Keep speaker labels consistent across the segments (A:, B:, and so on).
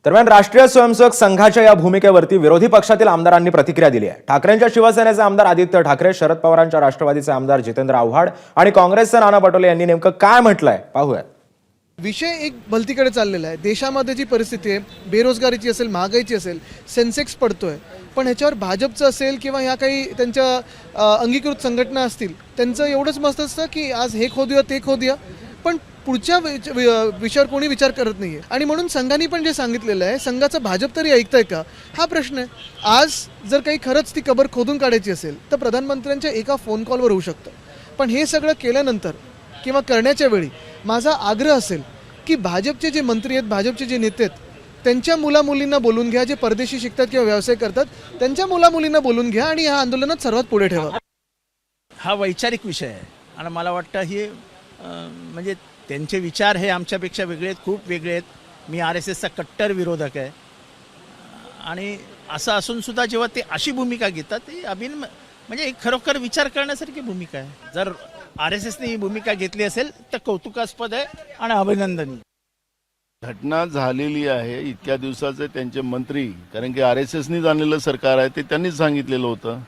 A: दरम्यान राष्ट्रीय स्वयंसेवक संघाच्या या भूमिकेवरती विरोधी पक्षातील आमदारांनी प्रतिक्रिया दिली आहे। ठाकरेंच्या शिवसेनेचे आमदार आदित्य ठाकरे, शरद पवारांच्या राष्ट्रवादीचे आमदार जितेंद्र आव्हाड आणि काँग्रेसचे नाना पटोले यांनी नेमकं काय म्हटलंय पाहूया।
B: विषय एक भलतीकडे चाललेला आहे। देशामध्ये जी परिस्थिती आहे, बेरोजगारीची असेल, महागाईची असेल, सेन्सेक्स पडतोय, पण ह्याच्यावर भाजपचं असेल किंवा ह्या काही त्यांच्या अंगीकृत संघटना असतील, त्यांचं एवढंच मस्त असतं की आज हे खोदूया ते खोदूया, पण पुढच्या विषयावर कोणी विचार करत नाहीये। आणि म्हणून संघाने पण जे सांगितलेलं आहे, संघाचं भाजप तरी ऐकतंय का हा प्रश्न आहे। आज जर काही खरंच ती कबर खोदून काढायची असेल तर प्रधानमंत्र्यांच्या एका फोन कॉलवर होऊ शकतं, पण हे सगळं केल्यानंतर किंवा करण्याच्या वेळी माझा आग्रह असेल की भाजपचे जे मंत्री आहेत, भाजपचे जे नेते आहेत, त्यांच्या मुलामुलींना बोलून घ्या, जे परदेशी शिकतात किंवा व्यवसाय करतात त्यांच्या मुलामुलींना बोलून घ्या आणि ह्या आंदोलनात सर्वात पुढे ठेवा।
C: हा वैचारिक विषय आहे आणि मला वाटतं ही म्हणजे त्यांचे विचार हे आमच्यापेक्षा वेगळे आहेत, खूप वेगळे आहेत। मी RSSचा कट्टर विरोधक आहे आणि असं असून सुद्धा जेव्हा ते अशी भूमिका घेतात ती म्हणजे एक खरोखर विचार करण्यासारखी भूमिका आहे। जर RSSने ही भूमिका घेतली असेल तर कौतुकास्पद आहे आणि अभिनंदनीय।
D: घटना झालेली आहे, इतक्या दिवसाचे त्यांचे मंत्री, कारण की RSSनी आणलेलं सरकार आहे ते त्यांनीच सांगितलेलं होतं।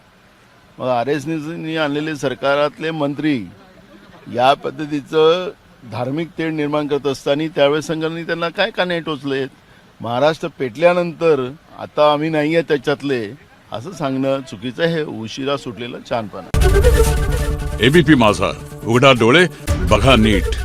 D: मग RSSनी आणलेले सरकारातले मंत्री या पद्धतीचं धार्मिक तेढ निर्माण करत असताना त्यावेळेस संघाने त्यांना काय काने टोचलेत। महाराष्ट्र पेटल्यानंतर आता आम्ही नाही आहे त्याच्यातले असं सांगणं चुकीचं आहे। उशिरा सुटलेलं छानपणा।
E: ABP माझा, उघडा डोळे बघा नीट।